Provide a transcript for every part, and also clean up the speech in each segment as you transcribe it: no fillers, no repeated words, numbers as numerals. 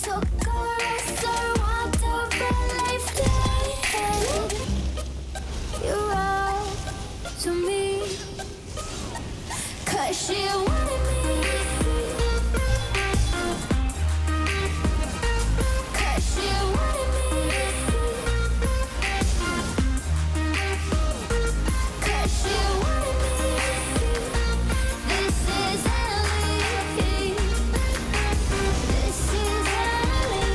So corrosive, want to relive day. You're all to me, 'cause she wanted me. 'Cause she wanted me. 'Cause she wanted me. This is Ellie. This is Ellie.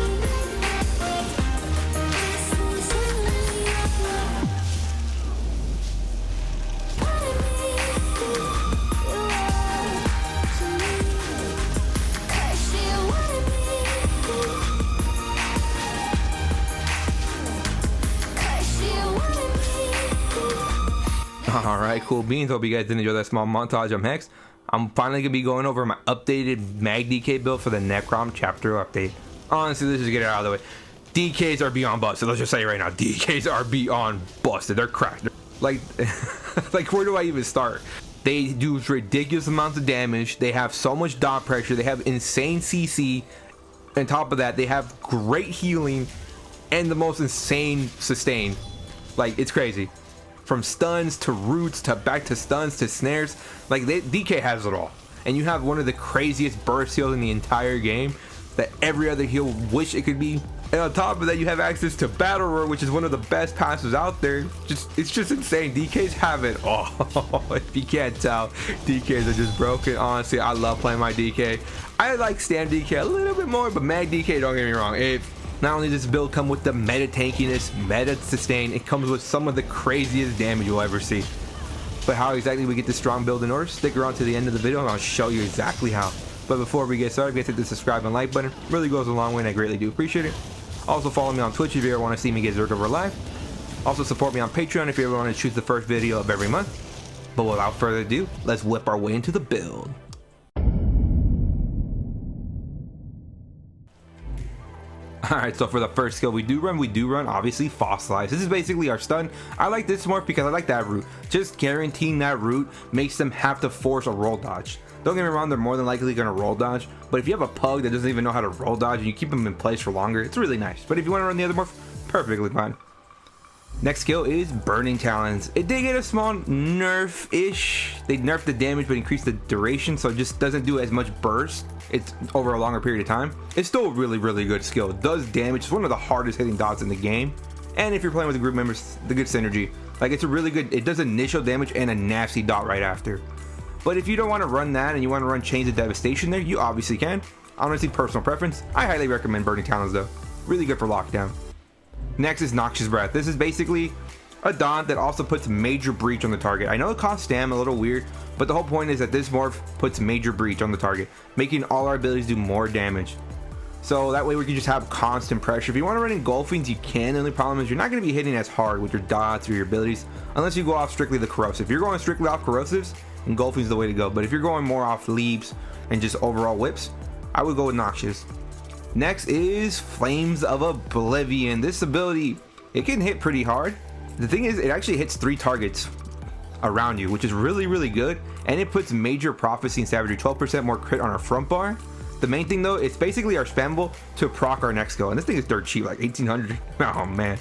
This is Ellie. Wanted me. You are to me. 'Cause she wanted me. 'Cause she wanted me. Alright, cool beans. Hope you guys did enjoy that small montage. I'm Hex. I'm finally going to be going over my updated MagDK build for the Necrom chapter update. Honestly, let's just get it out of the way. DKs are beyond busted. Let's just say it right now. DKs are beyond busted. They're cracked. Like, like where do I even start? They do ridiculous amounts of damage. They have so much dot pressure. They have insane CC. On top of that, they have great healing and the most insane sustain. Like, it's crazy. From stuns to roots to back to stuns to snares, like DK has it all. And you have one of the craziest burst heals in the entire game that every other heal wish it could be. And on top of that, you have access to Battle Roar, which is one of the best passes out there. It's just insane. DKs have it all. If you can't tell, DKs are just broken. Honestly, I love playing my DK. I like Stam DK a little bit more, but Mag DK, don't get me wrong. Not only does this build come with the meta tankiness, meta sustain, it comes with some of the craziest damage you'll ever see. But how exactly we get this strong build in order? Stick around to the end of the video and I'll show you exactly how. But before we get started, hit the subscribe and like button. Really goes a long way and I greatly do appreciate it. Also follow me on Twitch if you ever want to see me get Zerged over live. Also support me on Patreon if you ever want to choose the first video of every month. But without further ado, let's whip our way into the build. Alright, so for the first skill we do run obviously Fossilize. This is basically our stun. I like this morph because I like that root. Just guaranteeing that root makes them have to force a roll dodge. Don't get me wrong, they're more than likely going to roll dodge, but if you have a pug that doesn't even know how to roll dodge and you keep them in place for longer, it's really nice. But if you want to run the other morph, perfectly fine. Next skill is Burning Talons. It did get a small nerf-ish. They nerfed the damage but increased the duration, so it just doesn't do as much burst. It's over a longer period of time. It's still a really good skill. It does damage. It's one of the hardest hitting dots in the game. And if you're playing with the group members, the good synergy. Like, it's a really good, it does initial damage and a nasty dot right after. But if you don't want to run that and you want to run Chains of Devastation there, you obviously can. Honestly, personal preference. I highly recommend Burning Talons though. Really good for lockdown. Next is Noxious Breath. This is basically a dot that also puts Major Breach on the target. I know it costs stam, a little weird, but the whole point is that this morph puts Major Breach on the target, making all our abilities do more damage. So that way we can just have constant pressure. If you want to run Engulfings, you can. The only problem is you're not going to be hitting as hard with your dots or your abilities unless you go off strictly the Corrosive. If you're going strictly off Corrosives, Engulfing is the way to go. But if you're going more off leaps and just overall whips, I would go with Noxious. Next is Flames of Oblivion. This ability, it can hit pretty hard. The thing is, it actually hits 3 targets around you, which is really good. And it puts Major Prophecy and Savagery 12% more crit on our front bar. The main thing though, it's basically our spamble to proc our next skill. And this thing is dirt cheap, like 1800. Oh man.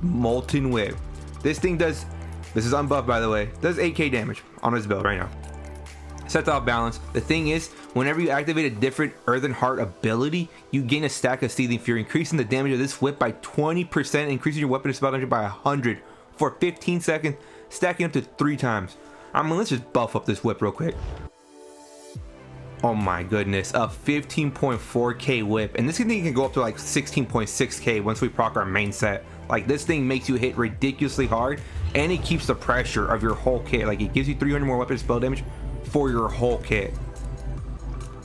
Molten Whip. This thing does, this is unbuffed by the way, does 8k damage on his build right now. Sets off balance. The thing is, whenever you activate a different Earthen Heart ability, you gain a stack of Seething Fury, increasing the damage of this whip by 20%, increasing your weapon and spell damage by 100 for 15 seconds, stacking up to 3 times. I mean, let's just buff up this whip real quick. Oh my goodness, a 15.4k whip, and this thing can go up to like 16.6k once we proc our main set. Like, this thing makes you hit ridiculously hard, and it keeps the pressure of your whole kit. Like, it gives you 300 more weapon spell damage for your whole kit.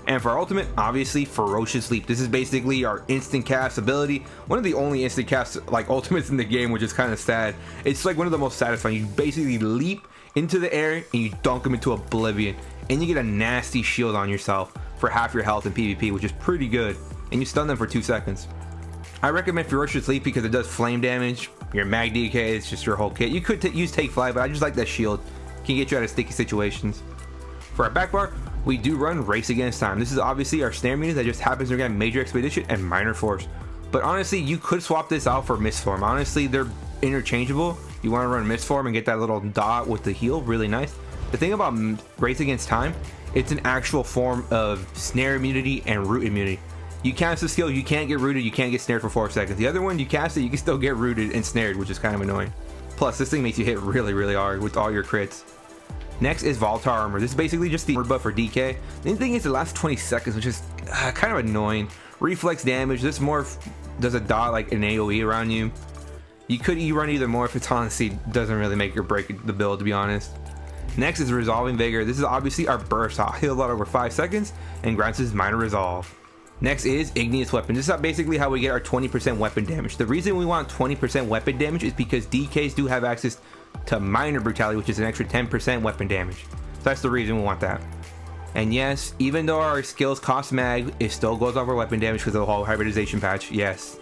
And for our ultimate, obviously Ferocious Leap. This is basically our instant cast ability, one of the only instant cast like ultimates in the game, which is kind of sad. It's like one of the most satisfying. You basically leap into the air and you dunk them into oblivion, and you get a nasty shield on yourself for half your health in PvP, which is pretty good, and you stun them for 2 seconds. I recommend Ferocious Leap because it does flame damage. Your MagDK, it's just your whole kit. You could use Take Flight, but I just like that shield. Can get you out of sticky situations. For our back bar, we do run Race Against Time. This is obviously our snare immunity that just happens to get Major Expedition and Minor Force. But honestly, you could swap this out for Mistform. Honestly, they're interchangeable. You want to run Mistform and get that little dot with the heal, really nice. The thing about Race Against Time, it's an actual form of snare immunity and root immunity. You cast the skill, you can't get rooted, you can't get snared for 4 seconds. The other one, you cast it, you can still get rooted and snared, which is kind of annoying. Plus, this thing makes you hit really, really hard with all your crits. Next is Volatile Armor. This is basically just the armor buff for DK. The thing is, it lasts 20 seconds, which is kind of annoying. Reflex damage. This morph does a dot like an AoE around you. You could run either morph. It's honestly doesn't really make or break the build, to be honest. Next is Resolving Vigor. This is obviously our burst. I'll heal a lot over 5 seconds and grants us minor resolve. Next is Igneous Weapon. This is basically how we get our 20% weapon damage. The reason we want 20% weapon damage is because DKs do have access to Minor Brutality, which is an extra 10% weapon damage. So that's the reason we want that. And yes, even though our skills cost mag, it still goes over weapon damage because of the whole hybridization patch. Yes.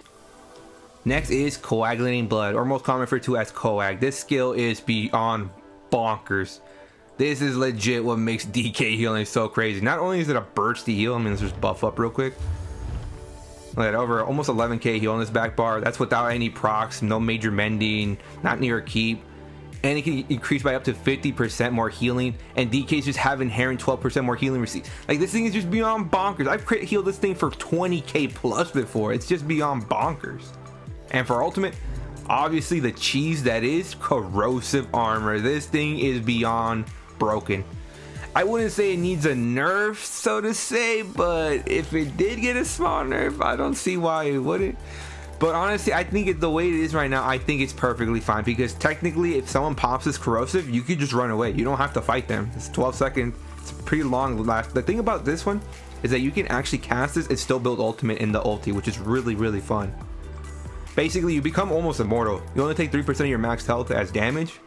Next is Coagulating Blood, or most common referred to as Coag. This skill is beyond bonkers. This is legit what makes DK healing so crazy. Not only is it a bursty heal, I mean, let's just buff up real quick. Look at over almost 11k heal on this back bar. That's without any procs, no major mending, not near a keep. And it can increase by up to 50% more healing. And DKs just have inherent 12% more healing receipts. Like, this thing is just beyond bonkers. I've crit healed this thing for 20k plus before. It's just beyond bonkers. And for ultimate, obviously the cheese that is Corrosive Armor. This thing is beyond broken. I wouldn't say it needs a nerf, so to say, but if it did get a small nerf, I don't see why it wouldn't. But honestly, I think the way it is right now, I think it's perfectly fine, because technically if someone pops this Corrosive, you could just run away. You don't have to fight them. It's 12 seconds. It's pretty long last. The thing about this one is that you can actually cast this and still build ultimate in the ulti, which is really, really fun. Basically, you become almost immortal. You only take 3% of your max health as damage.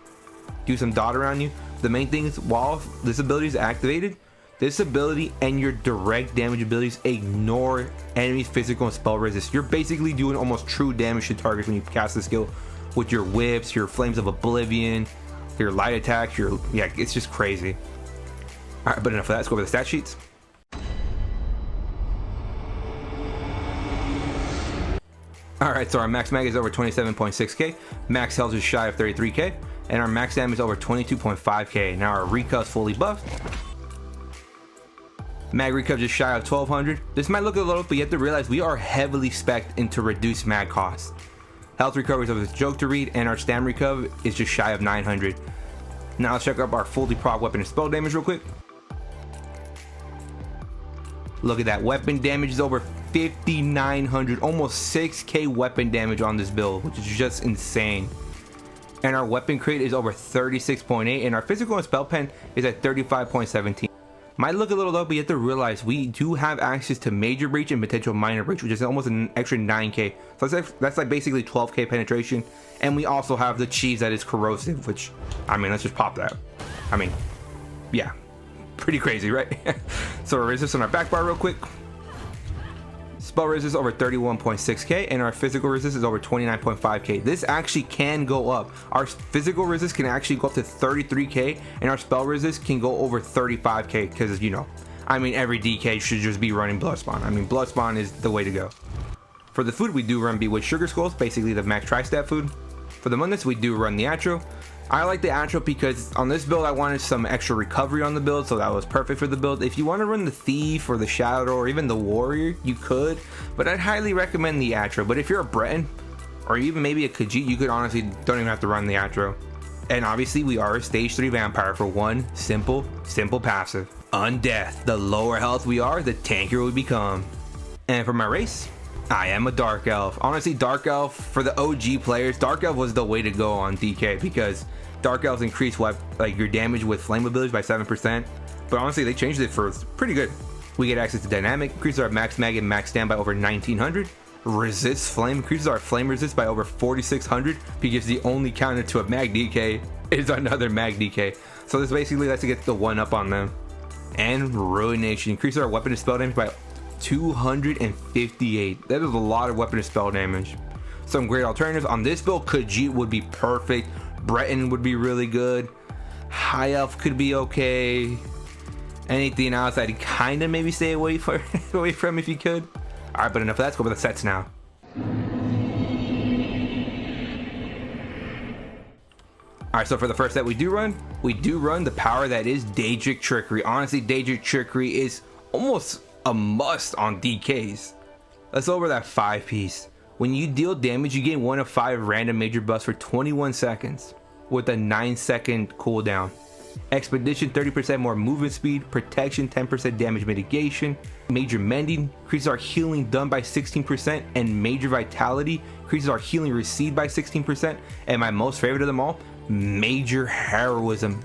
Do some dot around you. The main thing is, while this ability is activated, this ability and your direct damage abilities ignore enemies' physical and spell resist. You're basically doing almost true damage to targets when you cast the skill with your whips, your Flames of Oblivion, your light attacks, yeah, it's just crazy. Alright, but enough of that. Let's go over the stat sheets. Alright, so our max mag is over 27.6k, max health is shy of 33k, and our max damage is over 22.5k. Now our recov is fully buffed. Mag recov just shy of 1200. This might look a little, but you have to realize we are heavily spec'd into reduced mag cost. Health recovery is always a joke to read, and our stam recov is just shy of 900. Now let's check up our fully prop weapon and spell damage real quick. Look at that, weapon damage is over 5,900, almost 6k weapon damage on this build, which is just insane. And our weapon crate is over 36.8, and our physical and spell pen is at 35.17. Might look a little low, but you have to realize we do have access to major breach and potential minor breach, which is almost an extra 9k. So that's like basically 12k penetration. And we also have the cheese that is Corrosive, which, I mean, let's just pop that. I mean, yeah, pretty crazy, right? So our resist on our back bar real quick. Spell resist over 31.6k, and our physical resist is over 29.5k. This actually can go up. Our physical resist can actually go up to 33k, and our spell resist can go over 35k, because, you know, I mean, every DK should just be running Bloodspawn. I mean, Bloodspawn is the way to go. For the food, we do run Bewitched Sugar Skulls, basically the max tri-stat food. For the Mundus, we do run the Atro. I like the Atro because on this build I wanted some extra recovery on the build, so that was perfect for the build. If you want to run the Thief or the Shadow or even the Warrior, you could, but I'd highly recommend the Atro. But if you're a Breton or even maybe a Khajiit, you could honestly don't even have to run the Atro. And obviously we are a stage 3 vampire for one simple passive. Undeath. The lower health we are, the tankier we become. And for my race, I am a Dark Elf. Honestly, Dark Elf, for the OG players, Dark Elf was the way to go on DK, because Dark Elves increase like your damage with flame abilities by 7%. But honestly, they changed it for pretty good. We get access to Dynamic, increases our max mag and max stam by over 1900. Resist Flame, increases our flame resist by over 4600, because the only counter to a MagDK is another MagDK. So this basically lets us get the one up on them. And Ruination, increases our weapon and spell damage by 258. That is a lot of weapon and spell damage. Some great alternatives on this build. Khajiit would be perfect. Breton would be really good. High Elf could be okay. Anything else I'd kind of maybe stay away from if you could. All right, but enough of that. Let's go with the sets now. All right, so for the first set we do run the power that is Daedric Trickery. Honestly, Daedric Trickery is almost a must on DKs. Let's go over that 5-piece. When you deal damage, you gain 1 of 5 random major buffs for 21 seconds with a 9-second cooldown. Expedition, 30% more movement speed. Protection, 10% damage mitigation. Major mending increases our healing done by 16%, and major vitality increases our healing received by 16%. And my most favorite of them all, major heroism,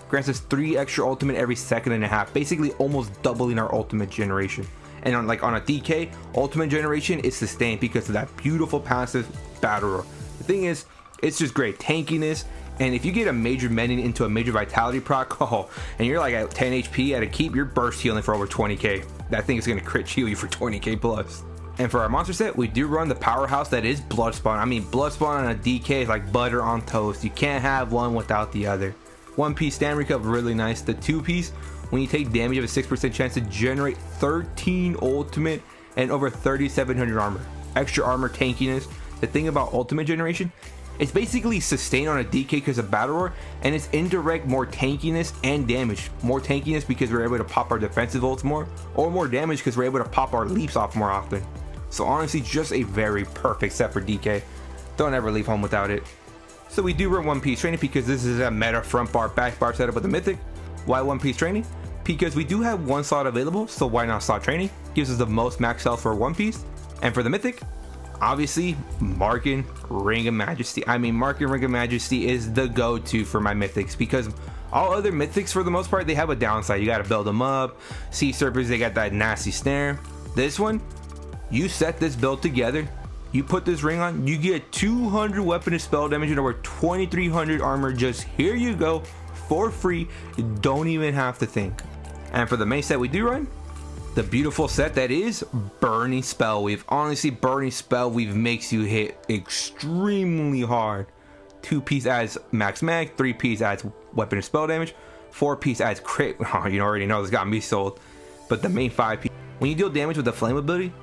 grants us 3 extra ultimate every second and a half, basically almost doubling our ultimate generation. And on a DK, ultimate generation is sustained because of that beautiful passive battle roar. The thing is, it's just great tankiness. And if you get a major mending into a major vitality proc, and you're like at 10 HP at a keep, you're burst healing for over 20k. That thing is going to crit heal you for 20k plus. And for our monster set, we do run the powerhouse that is Bloodspawn. I mean, Bloodspawn on a DK is like butter on toast. You can't have one without the other. 1-piece stamina cup, really nice. The 2-piece, when you take damage, you have a 6% chance to generate 13 ultimate and over 3700 armor. Extra armor tankiness. The thing about ultimate generation, it's basically sustained on a DK because of battle roar, and it's indirect more tankiness and damage. More tankiness because we're able to pop our defensive ults more, or more damage because we're able to pop our leaps off more often. So honestly, just a very perfect set for DK. Don't ever leave home without it. So we do run 1-piece training because this is a meta front bar back bar setup with the mythic. Why 1-piece training? Because we do have 1 slot available, so why not slot training? Gives us the most max health for 1-piece. And for the mythic, obviously Markin Ring of Majesty. I mean, Markin Ring of Majesty is the go-to for my mythics, because all other mythics for the most part, they have a downside. You got to build them up. Sea Serpents, they got that nasty snare. This one, you set this build together, you put this ring on, you get 200 weapon and spell damage and over 2300 armor. Just here you go for free. You don't even have to think. And for the main set we do run, the beautiful set that is Burning Spellweave. Honestly, Burning Spellweave makes you hit extremely hard. 2-piece adds max mag, 3-piece adds weapon and spell damage, 4-piece adds crit. Oh, you already know this got me sold. But the main 5-piece, when you deal damage with the flame ability,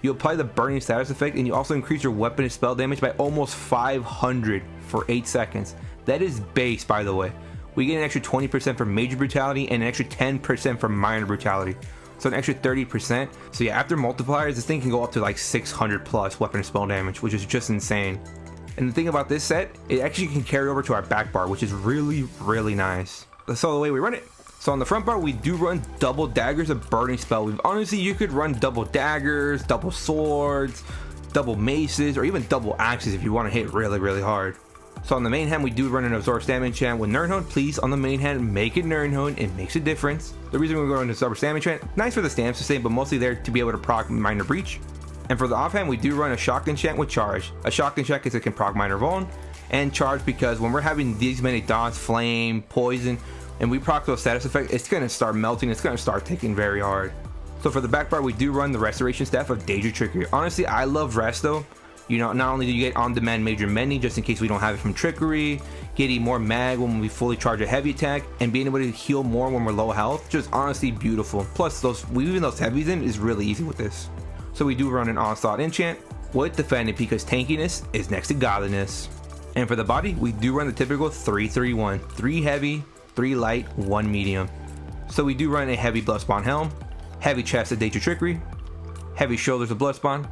you apply the burning status effect, and you also increase your weapon and spell damage by almost 500 for 8 seconds. That is base, by the way. We get an extra 20% for major brutality and an extra 10% for minor brutality. So an extra 30%. So yeah, after multipliers, this thing can go up to like 600 plus weapon and spell damage, which is just insane. And the thing about this set, it actually can carry over to our back bar, which is really, really nice. That's all the way we run it. So on the front bar, we do run double daggers of Burning Spellweave. Honestly, you could run double daggers, double swords, double maces, or even double axes if you want to hit really, really hard. So on the main hand, we do run an Absorb Stamina enchant with Nirnhone. Please, on the main hand, make it Nirnhone. It makes a difference. The reason we're going to Absorb Stamina enchant, nice for the stamina sustain, but mostly there to be able to proc Minor Breach. And for the offhand, we do run a Shock enchant with Charge. A Shock enchant because it can proc Minor Vuln, and Charge because when we're having these many dots, flame, poison, and we proc those status effects, it's going to start melting. It's going to start taking very hard. So for the back bar, we do run the Restoration Staff of Daedric Trickery. Honestly, I love Resto. You know, not only do you get on-demand major mending just in case we don't have it from Trickery, getting more mag when we fully charge a heavy attack, and being able to heal more when we're low health, just honestly beautiful. Plus, weaving those heavies in is really easy with this. So we do run an Onslaught enchant with Defending because tankiness is next to godliness. And for the body, we do run the typical 3-3-1. 3 heavy, 3 light, 1 medium. So we do run a heavy Bloodspawn helm, heavy chest of Daedric Trickery, heavy shoulders of Bloodspawn,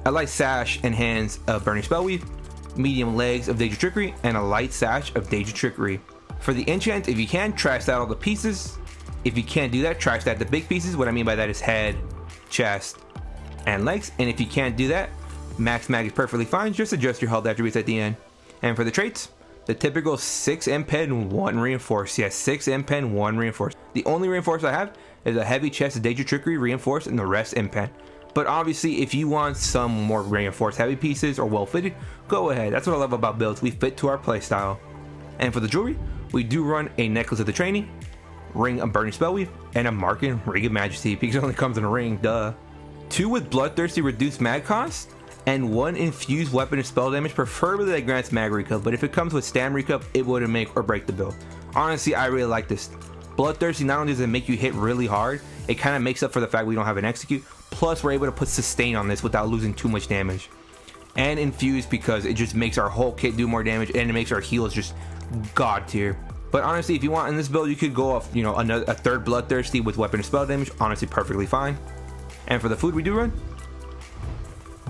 a light sash and hands of Burning Spellweave, medium legs of Daedric Trickery, and a light sash of Daedric Trickery. For the enchant, if you can, trash out all the pieces. If you can't do that, trash out the big pieces. What I mean by that is head, chest, and legs. And if you can't do that, max mag is perfectly fine. Just adjust your health attributes at the end. And for the traits, the typical 6 Impen, 1 Reinforce. Yes, 6 Impen, 1 Reinforce. The only Reinforce I have is a heavy chest of Daedric Trickery Reinforce, and the rest Impen. But obviously, if you want some more reinforced heavy pieces or well fitted, go ahead. That's what I love about builds. We fit to our playstyle. And for the jewelry, we do run a Necklace of the Trainee, Ring of Burning Spellweave, and a Markin Ring of Majesty because it only comes in a ring, duh. 2 with Bloodthirsty reduced mag cost, and 1 infused weapon and spell damage, preferably that grants mag recap. But if it comes with stam recap, it wouldn't make or break the build. Honestly, I really like this. Bloodthirsty not only does it make you hit really hard, it kind of makes up for the fact we don't have an execute. Plus, we're able to put sustain on this without losing too much damage. And infuse because it just makes our whole kit do more damage, and it makes our heals just god tier. But honestly, if you want in this build, you could go off, you know, a third Bloodthirsty with weapon and spell damage. Honestly, perfectly fine. And for the food we do run,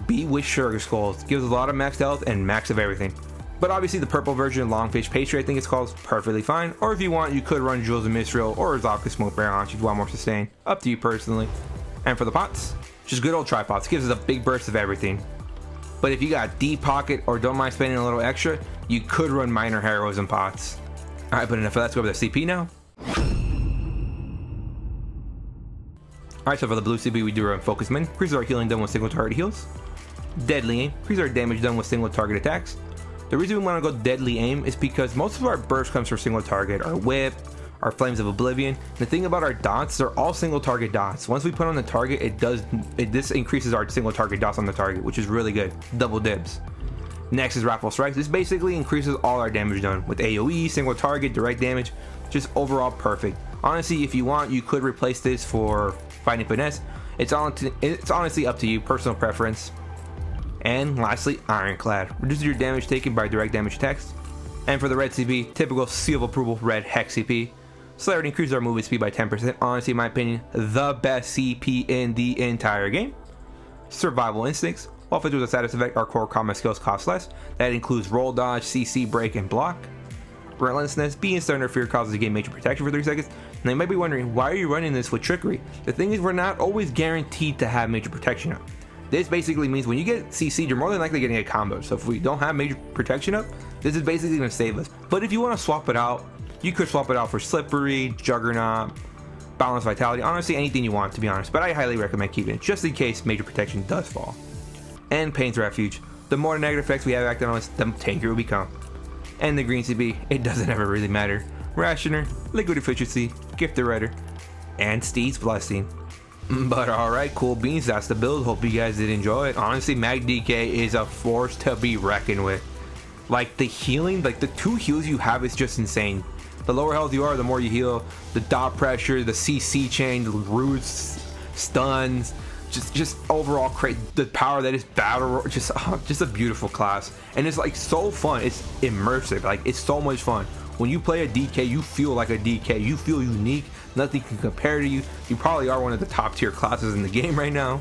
Beat with Sugar Skulls. Gives a lot of max health and max of everything. But obviously the purple version, Longfish Pastry, I think it's called, is perfectly fine. Or if you want, you could run Jewels of Misril or Zopka Smoke Barrel Launch if you want more sustain. Up to you personally. And for the pots, just good old tripods. Gives us a big burst of everything. But if you got deep pocket or don't mind spending a little extra, you could run minor heroes and pots. Alright, but enough of that. Let's go over the CP now. Alright, so for the blue CP we do run Focus Men. Increases our healing done with single target heals. Deadly Aim. Increases our damage done with single target attacks. The reason we want to go Deadly Aim is because most of our burst comes from single target. Our Whip, our Flames of Oblivion. The thing about our dots, they're all single target dots. Once we put on the target, this increases our single target dots on the target, which is really good. Double dibs. Next is Wrathful Strikes. This basically increases all our damage done with AoE, single target, direct damage, just overall perfect. Honestly, if you want, you could replace this for Fighting Finesse. It's honestly up to you, personal preference. And lastly, Ironclad. Reduces your damage taken by direct damage attacks. And for the red CP, typical seal of approval red Hex CP. Celerity increases our movement speed by 10%. Honestly, in my opinion, the best CP in the entire game. Survival Instincts. While featured with a status effect, our core combat skills cost less. That includes roll, dodge, CC, break, and block. Relentlessness. Being stun or fear causes you gain major protection for 3 seconds. And they might be wondering, why are you running this with Trickery? The thing is, we're not always guaranteed to have major protection up. This basically means when you get CC'd, you're more than likely getting a combo. So if we don't have major protection up, this is basically going to save us. But if you want to swap it out, you could swap it out for Slippery, Juggernaut, Balance Vitality, honestly anything you want, to be honest. But I highly recommend keeping it just in case major protection does fall. And Pain's Refuge. The more negative effects we have acting on us, the tankier we become. And the green CP, it doesn't ever really matter. Rationer, Liquid Efficiency, Gifted Rider, and Steed's Blessing. But alright, cool beans, that's the build. Hope you guys did enjoy it. Honestly, MagDK is a force to be reckoned with. Like the healing, like the 2 heals you have is just insane. The lower health you are, the more you heal. The dot pressure, the CC chain, the roots, stuns, just overall the power that is battle, just a beautiful class. And it's like so fun, it's immersive, like it's so much fun. When you play a DK, you feel like a DK, you feel unique, nothing can compare to you. You probably are one of the top tier classes in the game right now.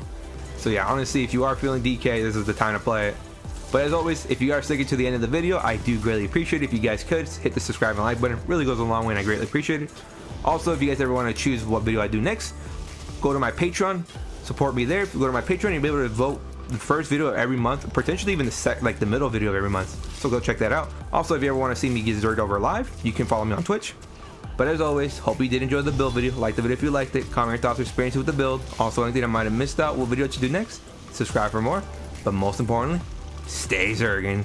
So yeah, honestly, if you are feeling DK, this is the time to play it. But as always, if you are sticking to the end of the video, I do greatly appreciate it. If you guys could, hit the subscribe and like button, it really goes a long way and I greatly appreciate it. Also, if you guys ever want to choose what video I do next, go to my Patreon, support me there. If you go to my Patreon, you'll be able to vote the first video of every month, potentially even the middle video of every month. So go check that out. Also, if you ever want to see me get Zerged over live, you can follow me on Twitch. But as always, hope you did enjoy the build video. Like the video if you liked it. Comment your thoughts or experiences with the build. Also, anything I might have missed out, what video to do next. Subscribe for more. But most importantly, stay Zerging.